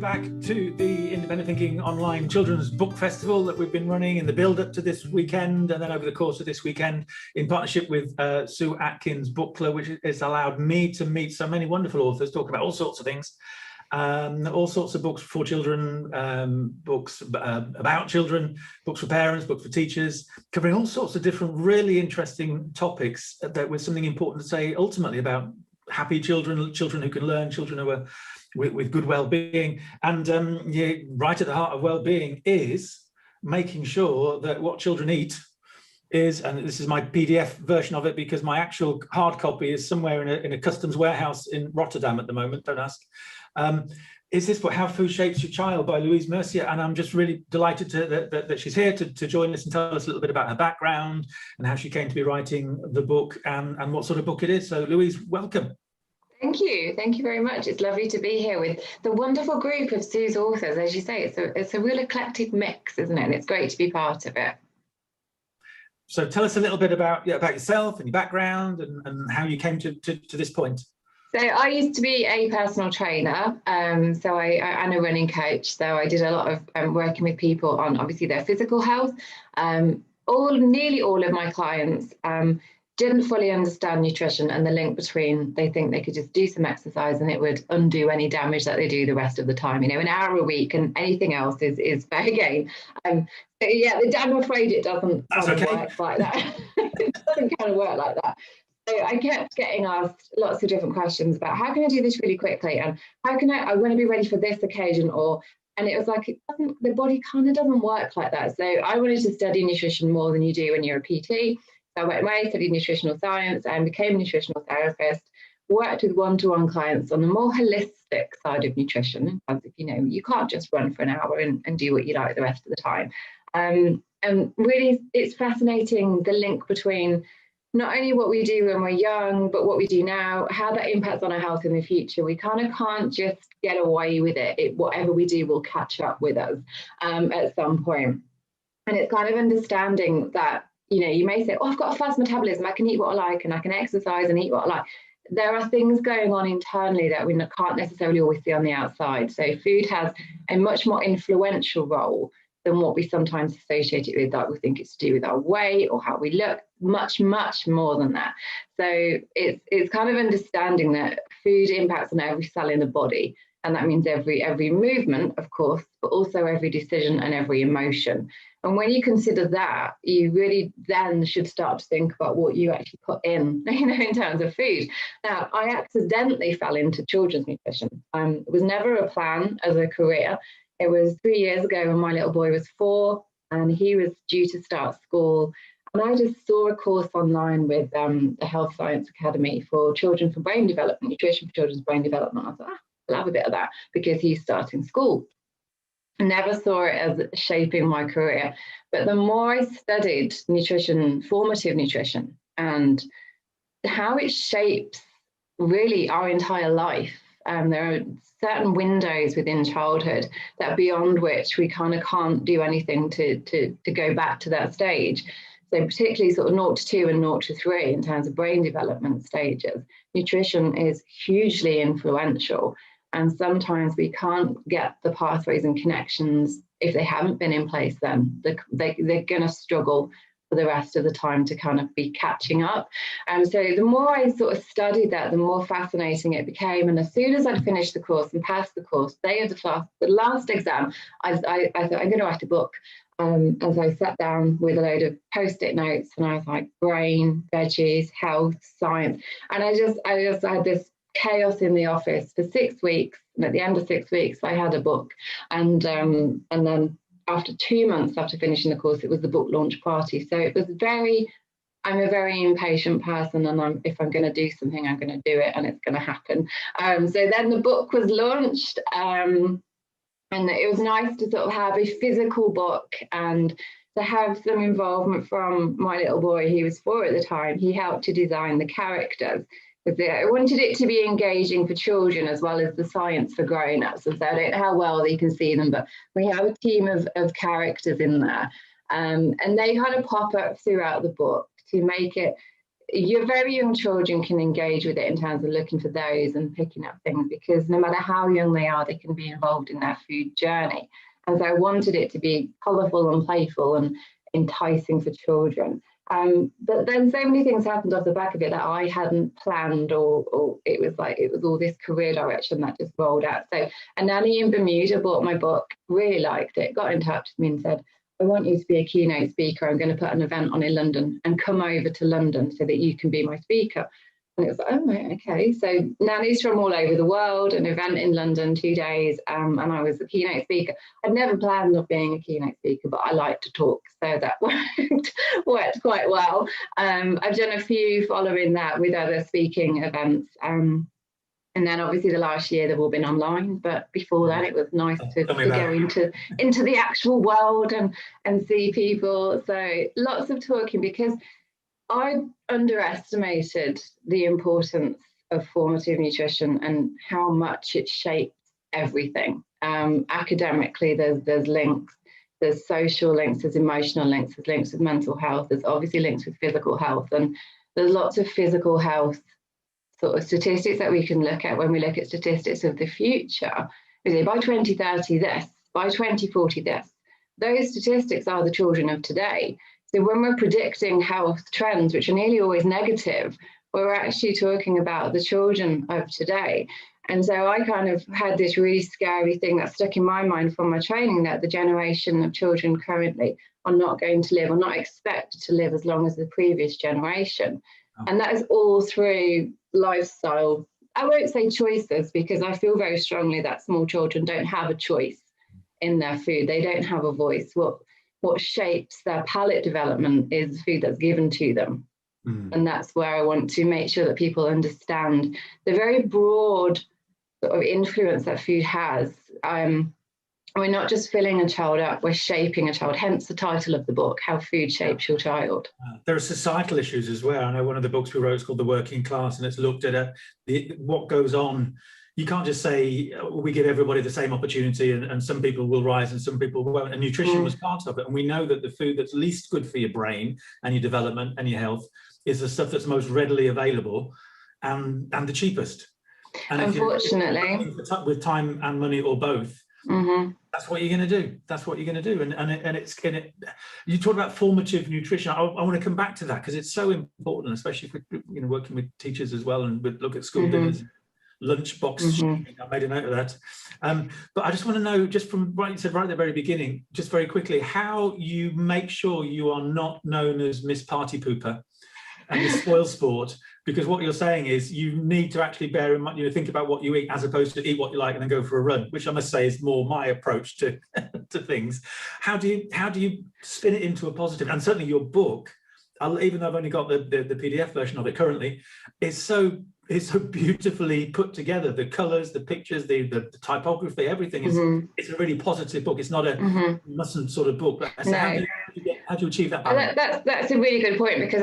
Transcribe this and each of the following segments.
back to the Independent Thinking Online Children's Book Festival that we've been running in the build-up to this weekend, and then over the course of this weekend in partnership with Sue Atkins Book Club, which has allowed me to meet so many wonderful authors, talk about all sorts of things, all sorts of books for children, books about children, books for parents, books for teachers, covering all sorts of different really interesting topics that with something important to say ultimately about happy children, children who can learn, children who are with good well-being. And yeah, right at the heart of well-being is making sure that what children eat is, and this is my PDF version of it because my actual hard copy is somewhere in a customs warehouse in Rotterdam at the moment, don't ask, is this book, How Food Shapes Your Child by Louise Mercieca. And I'm just really delighted that she's here to join us and tell us a little bit about her background and how she came to be writing the book and what sort of book it is. So Louise, welcome. Thank you. Thank you very much. It's lovely to be here with the wonderful group of Sue's authors. As you say, it's a real eclectic mix, isn't it? And it's great to be part of it. So tell us a little bit about yourself and your background and how you came to this point. So I used to be a personal trainer, so I'm a running coach. So I did a lot of working with people on obviously their physical health. Nearly all of my clients didn't fully understand nutrition and the link between, they think they could just do some exercise and it would undo any damage that they do the rest of the time. You know, an hour a week and anything else is fair game. So yeah, I'm afraid it doesn't work like that. It doesn't kind of work like that. So I kept getting asked lots of different questions about how can I do this really quickly and how can I want to be ready for this occasion, and it was like, the body kind of doesn't work like that. So I wanted to study nutrition more than you do when you're a PT. So I went away, studied nutritional science and became a nutritional therapist, worked with one-to-one clients on the more holistic side of nutrition. As if you know, you can't just run for an hour and do what you like the rest of the time. And really, it's fascinating the link between not only what we do when we're young, but what we do now, how that impacts on our health in the future. We kind of can't just get away with it. Whatever we do will catch up with us at some point. And it's kind of understanding that, you know, you may say, oh, I've got a fast metabolism, I can eat what I like and I can exercise and eat what I like. There are things going on internally that we can't necessarily always see on the outside. So food has a much more influential role than what we sometimes associate it with, that we think it's to do with our weight or how we look, much, much more than that. So it's kind of understanding that food impacts on every cell in the body. And that means every movement, of course, but also every decision and every emotion. And when you consider that, you really then should start to think about what you actually put in, you know, in terms of food. Now, I accidentally fell into children's nutrition. It was never a plan as a career. It was 3 years ago when my little boy was 4 and he was due to start school. And I just saw a course online with the Health Science Academy for Children for Brain Development, Nutrition for Children's Brain Development. I thought, I'll have a bit of that because he's starting school. I never saw it as shaping my career. But the more I studied nutrition, formative nutrition, and how it shapes really our entire life, there are certain windows within childhood that beyond which we kind of can't do anything to go back to that stage. So particularly sort of 0 to 2 and 0 to 3 in terms of brain development stages, nutrition is hugely influential. And sometimes we can't get the pathways and connections if they haven't been in place then. They're going to struggle for the rest of the time to kind of be catching up. And so the more I sort of studied that, the more fascinating it became. And as soon as I'd finished the course and passed the course, day of the class, the last exam, I thought, I'm going to write a book. As I sat down with a load of post-it notes and I was like, brain, veggies, health, science. And I just had this chaos in the office for 6 weeks. And at the end of 6 weeks, I had a book. And then after 2 months after finishing the course, it was the book launch party. So it was I'm a very impatient person, and if I'm going to do something, I'm going to do it and it's going to happen. So then the book was launched. And it was nice to sort of have a physical book and to have some involvement from my little boy. He was 4 at the time. He helped to design the characters. I wanted it to be engaging for children as well as the science for grown-ups. And so I don't know how well you can see them, but we have a team of characters in there. And they kind of pop up throughout the book to make it your very young children can engage with it in terms of looking for those and picking up things, because no matter how young they are, they can be involved in their food journey. And so I wanted it to be colourful and playful and enticing for children. But then so many things happened off the back of it that I hadn't planned, or it was all this career direction that just rolled out. So a nanny in Bermuda bought my book, really liked it, got in touch with me and said, I want you to be a keynote speaker. I'm going to put an event on in London and come over to London so that you can be my speaker. And it was like, oh, right, okay. So nannies from all over the world, an event in London, 2 days, and I was a keynote speaker. I'd never planned on being a keynote speaker, but I like to talk, so that worked quite well. I've done a few following that with other speaking events. And then obviously the last year they've all been online, but before that it was nice to go into the actual world and see people. So lots of talking, because I underestimated the importance of formative nutrition and how much it shapes everything. Academically, there's links, there's social links, there's emotional links, there's links with mental health, there's obviously links with physical health, and there's lots of physical health sort of statistics that we can look at when we look at statistics of the future. By 2030 this, by 2040 this. Those statistics are the children of today. So when we're predicting health trends, which are nearly always negative, we're actually talking about the children of today. And so I kind of had this really scary thing that stuck in my mind from my training, that the generation of children currently are not going to live, or not expected to live, as long as the previous generation. Oh. And that is all through lifestyle. I won't say choices, because I feel very strongly that small children don't have a choice in their food. They don't have a voice. What shapes their palate development is food that's given to them. And that's where I want to make sure that people understand the very broad sort of influence that food has. We're not just filling a child up, we're shaping a child, hence the title of the book, How Food Shapes Your Child. There are societal issues as well. I know one of the books we wrote is called The Working Class, and it's looked at what goes on. You can't just say we give everybody the same opportunity and some people will rise and some people won't. And nutrition was part of it. And we know that the food that's least good for your brain and your development and your health is the stuff that's most readily available and the cheapest. And unfortunately, with time and money or both, that's what you're going to do. That's what you're going to do. And you talk about formative nutrition. I want to come back to that, because it's so important, especially if we're working with teachers as well, and we look at school dinners. Lunchbox, I made a note of that. But I just want to know, just from what you said right at the very beginning, just very quickly, how you make sure you are not known as Miss Party Pooper and Miss Spoil Sport, because what you're saying is you need to actually bear in mind, think about what you eat, as opposed to eat what you like and then go for a run, which I must say is more my approach to to things. How do you spin it into a positive? And certainly your book, even though I've only got the PDF version of it currently, it's so beautifully put together. The colors, the pictures, the typography, everything is it's a really positive book. It's not a mustn't sort of book. So no. How do you achieve that balance? That's a really good point, because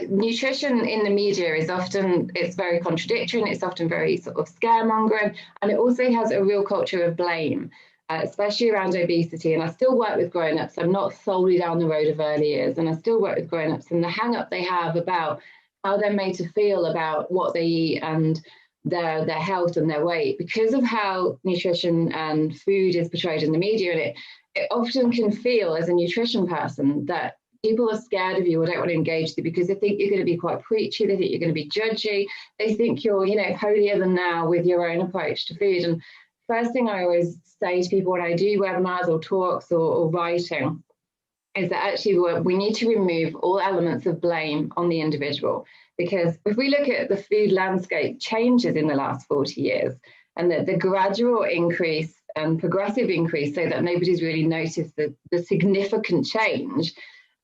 nutrition in the media is often, it's very contradictory, and it's often very sort of scaremongering, and it also has a real culture of blame. Especially around obesity. And I still work with grown-ups. I'm not solely down the road of early years, and I still work with grown-ups, and the hang-up they have about how they're made to feel about what they eat and their health and their weight, because of how nutrition and food is portrayed in the media. And it often can feel, as a nutrition person, that people are scared of you or don't want to engage with you because they think you're going to be quite preachy, they think you're going to be judgy, they think you're, holier than thou with your own approach to food. And first thing I always say to people when I do webinars or talks or writing is that actually we need to remove all elements of blame on the individual. Because if we look at the food landscape changes in the last 40 years, and the gradual increase and progressive increase, so that nobody's really noticed the significant change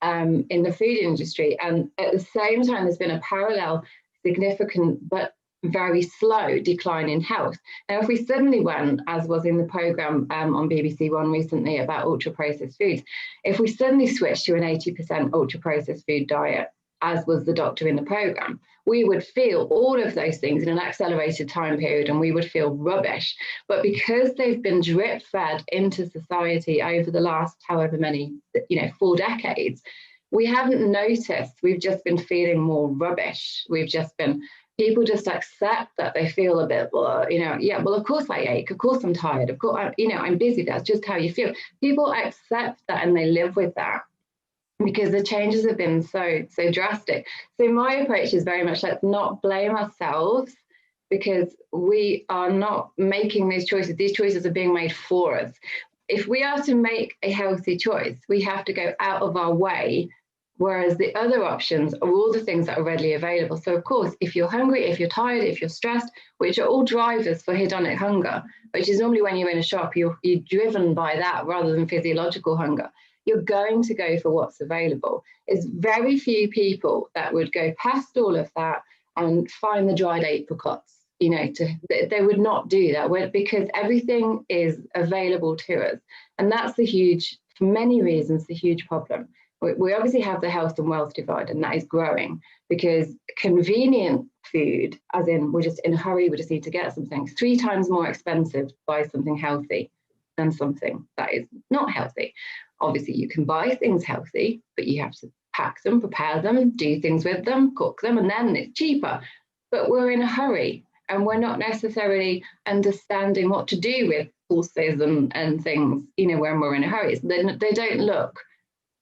in the food industry. And at the same time, there's been a parallel significant but very slow decline in health. Now, if we suddenly went, as was in the programme on BBC One recently about ultra-processed foods, if we suddenly switched to an 80% ultra-processed food diet, as was the doctor in the programme, we would feel all of those things in an accelerated time period, and we would feel rubbish. But because they've been drip-fed into society over the last however many, 4 decades, we haven't noticed. We've just been feeling more rubbish. People just accept that they feel a bit, well, of course I ache, of course I'm tired, of course, I'm busy, that's just how you feel. People accept that and they live with that because the changes have been so drastic. So my approach is very much let's not blame ourselves because we are not making these choices. These choices are being made for us. If we are to make a healthy choice, we have to go out of our way. Whereas the other options are all the things that are readily available. So, of course, if you're hungry, if you're tired, if you're stressed, which are all drivers for hedonic hunger, which is normally when you're in a shop, you're driven by that rather than physiological hunger, you're going to go for what's available. It's very few people that would go past all of that and find the dried apricots. They would not do that because everything is available to us. And that's for many reasons, the huge problem. We obviously have the health and wealth divide, and that is growing because convenient food, as in we're just in a hurry, we just need to get something, 3 times more expensive to buy something healthy than something that is not healthy. Obviously, you can buy things healthy, but you have to pack them, prepare them, do things with them, cook them, and then it's cheaper. But we're in a hurry and we're not necessarily understanding what to do with pulses and things, when we're in a hurry. They don't look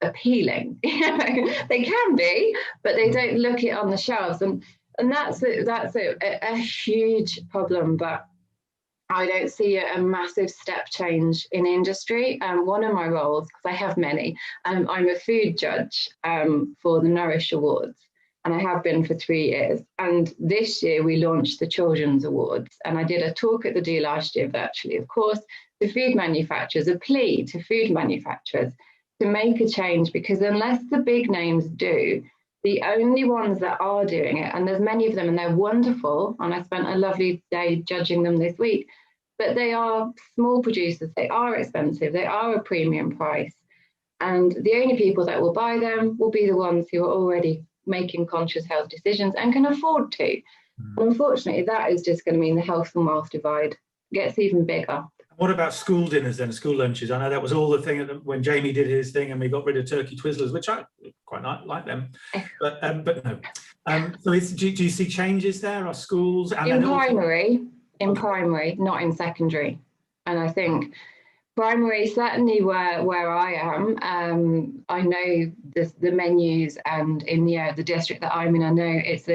appealing. They can be, but they don't look it on the shelves, and that's a huge problem. But I don't see a massive step change in industry. One of my roles, because I have many, I'm a food judge for the Nourish Awards, and I have been for 3 years. And this year we launched the Children's Awards, and I did a talk at the Do last year virtually, of course, to food manufacturers, a plea to food manufacturers to make a change, because unless the big names do, the only ones that are doing it, and there's many of them and they're wonderful, and I spent a lovely day judging them this week, but they are small producers, they are expensive, they are a premium price, and the only people that will buy them will be the ones who are already making conscious health decisions and can afford to. Unfortunately, that is just going to mean the health and wealth divide gets even bigger. What about school dinners then, school lunches? I know that was all the thing when Jamie did his thing and we got rid of turkey twizzlers, which I quite like them, but no. So do you see changes there? Are schools and in primary, not in secondary? And I think primary, certainly where I am, I know the menus, and in the district that I'm in, I know it's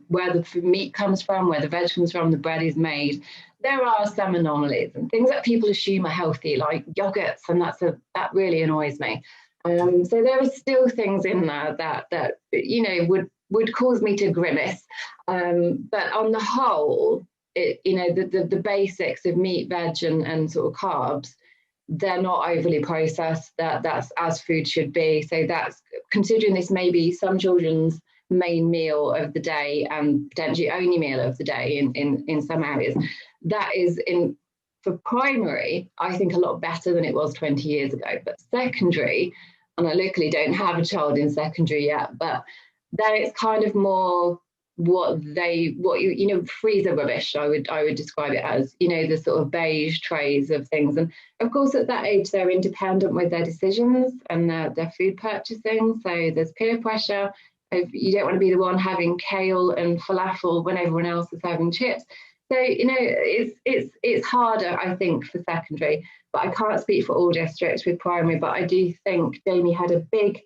where the meat comes from, where the veg comes from, the bread is made. There are some anomalies and things that people assume are healthy, like yogurts, and that really annoys me. So there are still things in there that would cause me to grimace. But on the whole, the basics of meat, veg, and sort of carbs, they're not overly processed. That's as food should be. So that's considering this may be some children's main meal of the day and potentially only meal of the day in some areas. That is for primary, I think a lot better than it was 20 years ago. But secondary, and I luckily don't have a child in secondary yet, but then it's kind of more freezer rubbish, I would describe it as, the sort of beige trays of things. And of course, at that age, they're independent with their decisions and their food purchasing. So there's peer pressure. You don't want to be the one having kale and falafel when everyone else is having chips. So, it's harder, I think, for secondary, but I can't speak for all districts with primary, but I do think Jamie had a big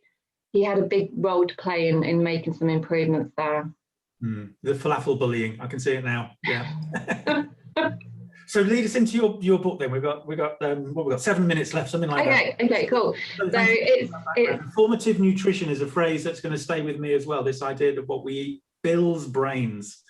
role to play in making some improvements there. The falafel bullying, I can see it now. Yeah. So lead us into your book then. We've got 7 minutes left, something like that. Okay, cool. So it's informative nutrition is a phrase that's going to stay with me as well. This idea that what we eat builds brains.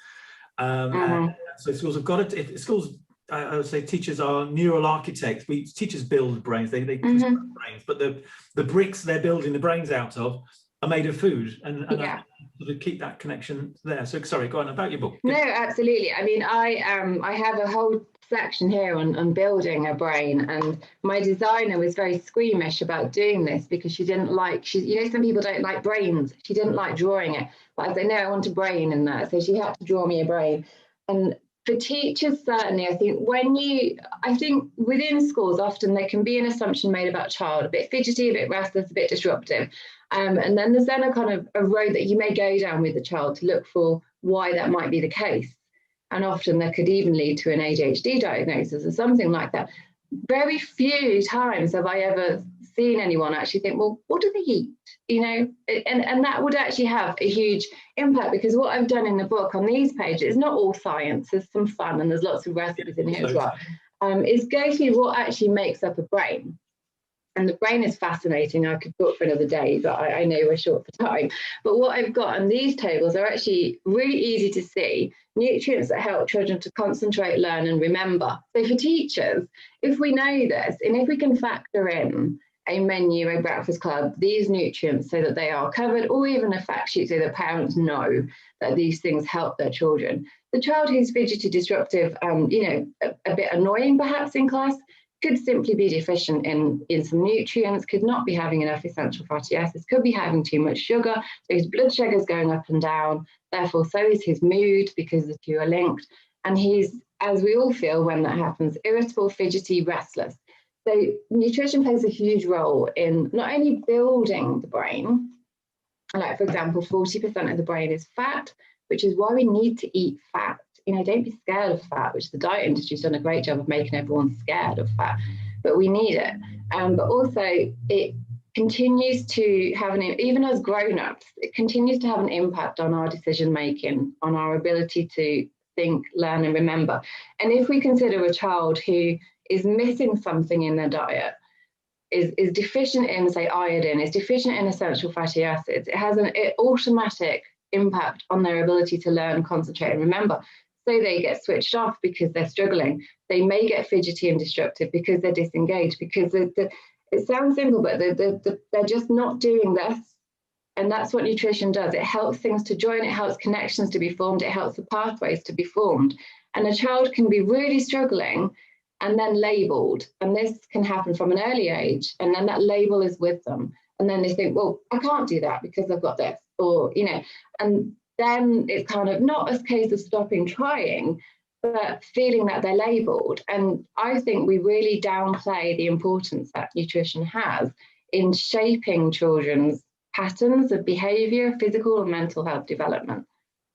And so schools have got it. Schools, I would say, teachers are neural architects. Teachers build brains. They construct brains, but the bricks they're building the brains out of are made of food, and to keep that connection there. So sorry, go on about your book. No, absolutely. I mean, I have a whole section here on building a brain, and my designer was very squeamish about doing this because she didn't like, some people don't like brains. She didn't like drawing it, but I said, no, I want a brain in that. So she had to draw me a brain. And For teachers, certainly, I think within schools, often there can be an assumption made about a child, a bit fidgety, a bit restless, a bit disruptive. And then there's then a kind of a road that you may go down with the child to look for why that might be the case. And often that could even lead to an ADHD diagnosis or something like that. Very few times have I ever seen anyone actually think, well, what do they eat? You know, and that would actually have a huge impact, because what I've done in the book on these pages is not all science, there's some fun and there's lots of recipes in here as well, is go through what actually makes up a brain. And the brain is fascinating. I could talk for another day, but I know we're short for time. But what I've got on these tables are actually really easy to see. Nutrients that help children to concentrate, learn, and remember. So for teachers, if we know this, and if we can factor in a menu, a breakfast club, these nutrients so that they are covered, or even a fact sheet so that parents know that these things help their children. The child who's fidgety, disruptive, a bit annoying perhaps in class, could simply be deficient in some nutrients, could not be having enough essential fatty acids, could be having too much sugar, so his blood sugar is going up and down, therefore so is his mood, because the two are linked, and he's, as we all feel when that happens, irritable, fidgety, restless. So nutrition plays a huge role in not only building the brain, like for example, 40% of the brain is fat, which is why we need to eat fat. You know, don't be scared of fat, which the diet industry's done a great job of making everyone scared of fat, but we need it. But also it continues to have even as grown-ups, it continues to have an impact on our decision-making, on our ability to think, learn, and remember. And if we consider a child who is missing something in their diet, is deficient in, say, iodine, is deficient in essential fatty acids, it has an automatic impact on their ability to learn, concentrate, and remember. So they get switched off because they're struggling. They may get fidgety and disruptive because they're disengaged, because it sounds simple, but they're just not doing this. And that's what nutrition does. It helps things to join, it helps connections to be formed, it helps the pathways to be formed. And a child can be really struggling and then labelled. And this can happen from an early age. And then that label is with them. And then they think, well, I can't do that because I've got this, or, you know, and then it's kind of not a case of stopping trying, but feeling that they're labelled. And I think we really downplay the importance that nutrition has in shaping children's patterns of behaviour, physical and mental health development.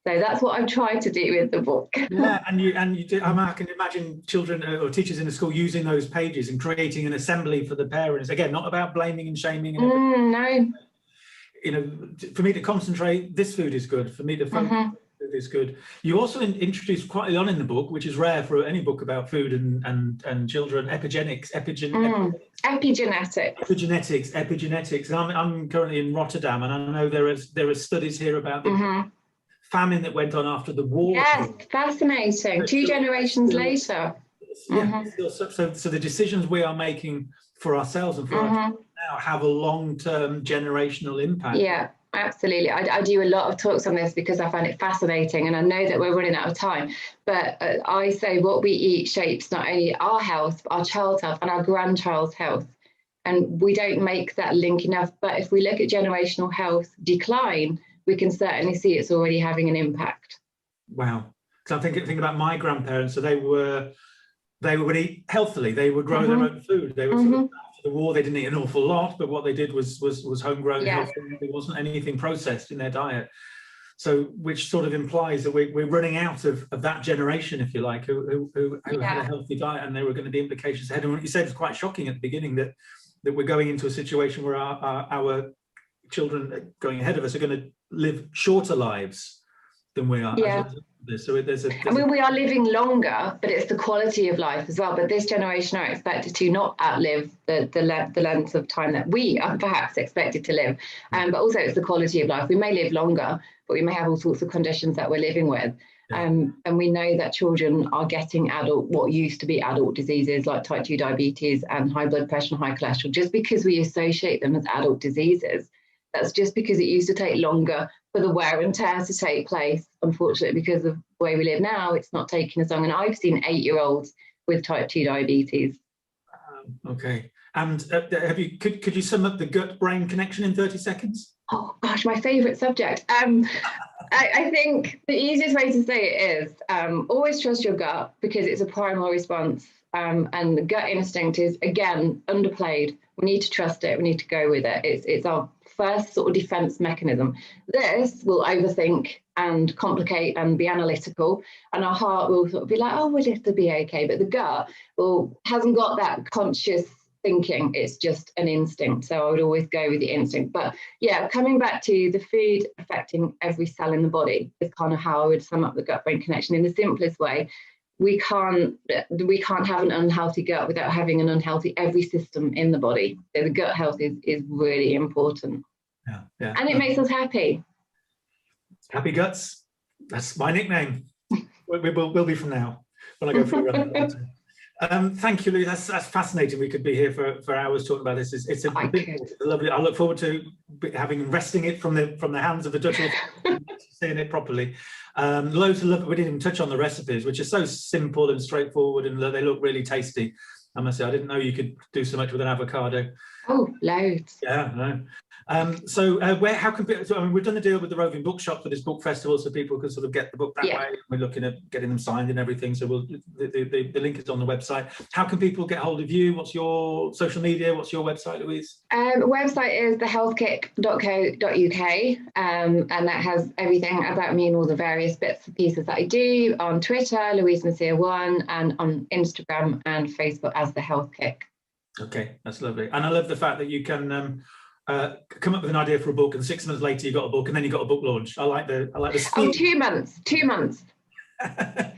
So that's what I've tried to do with the book. Yeah, and you do, I can imagine children or teachers in the school using those pages and creating an assembly for the parents. Again, not about blaming and shaming. And no. You know, for me to concentrate, this food is good. For me to focus, food is good. You also introduced quite early on in the book, which is rare for any book about food and children, epigenetics. Epigenetics. And I'm currently in Rotterdam, and I know there are studies here about the famine that went on after the war. Yes, fascinating. 2 generations later. Yeah. So the decisions we are making for ourselves and for our children now have a long-term generational impact. Yeah, absolutely. I do a lot of talks on this because I find it fascinating, and I know that we're running out of time, but I say what we eat shapes not only our health, but our child's health and our grandchild's health. And we don't make that link enough. But if we look at generational health decline, we can certainly see it's already having an impact. Wow. So I'm thinking about my grandparents. So they would eat healthily. They would grow their own food. They would after the war, they didn't eat an awful lot, but what they did was homegrown health. There wasn't anything processed in their diet. So, which sort of implies that we're running out of that generation, if you like, who had a healthy diet, and there were going to be implications ahead. And what you said was quite shocking at the beginning, that we're going into a situation where our children going ahead of us are going to live shorter lives than we are. Yeah. So I mean, we are living longer, but it's the quality of life as well. But this generation are expected to not outlive the length of time that we are perhaps expected to live. But also it's the quality of life. We may live longer, but we may have all sorts of conditions that we're living with. And we know that children are getting what used to be adult diseases like type 2 diabetes and high blood pressure and high cholesterol, just because we associate them as adult diseases. That's just because it used to take longer for the wear and tear to take place. Unfortunately, because of the way we live now, it's not taking as long. And I've seen 8-year-olds with type 2 diabetes. Okay. And could you sum up the gut-brain connection in 30 seconds? Oh gosh, my favourite subject. I think the easiest way to say it is always trust your gut, because it's a primal response. And the gut instinct is, again, underplayed. We need to trust it. We need to go with it. It's our first sort of defense mechanism. This will overthink and complicate and be analytical, and our heart will sort of be like, oh, well, it'll be okay. But the gut hasn't got that conscious thinking. It's just an instinct. So I would always go with the instinct. But yeah, coming back to the food affecting every cell in the body is kind of how I would sum up the gut-brain connection in the simplest way. We can't have an unhealthy gut without having an unhealthy every system in the body. So the gut health is really important. Yeah. And it makes us happy. Happy guts. That's my nickname. We'll be from now when I go for a run. Thank you, Louise. That's fascinating. We could be here for hours talking about this. It's a lovely. I look forward to wresting it from the hands of the Dutch, seeing it properly. Loads of love. We didn't even touch on the recipes, which are so simple and straightforward, and they look really tasty. I must say, I didn't know you could do so much with an avocado. Oh, loads. Yeah, no. How can people? I mean, we've done the deal with the Roving Bookshop for this book festival, so people can sort of get the book that way. We're looking at getting them signed and everything. So the link is on the website. How can people get hold of you? What's your social media? What's your website, Louise? Website is thehealthkick.co.uk, and that has everything about me and all the various bits and pieces that I do on Twitter, Louise Mercieca1, and on Instagram and Facebook as The Health Kick. Okay, that's lovely. And I love the fact that you can come up with an idea for a book, and 6 months later you got a book, and then you got a book launch. I like the speed. Oh, 2 months. 2 months. I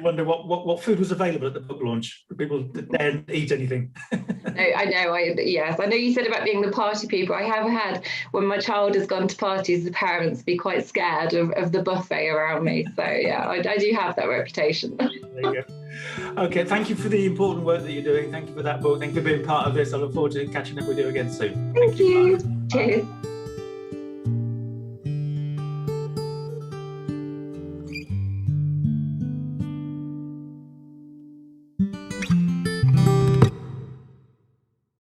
wonder what food was available at the book launch. People didn't eat anything. No, I know. Yes, I know you said about being the party people. I have had, when my child has gone to parties, the parents be quite scared of the buffet around me. So yeah, I do have that reputation. There you go. Okay, thank you for the important work that you're doing. Thank you for that book. Thank you for being part of this. I look forward to catching up with you again soon. Thank you. Cheers.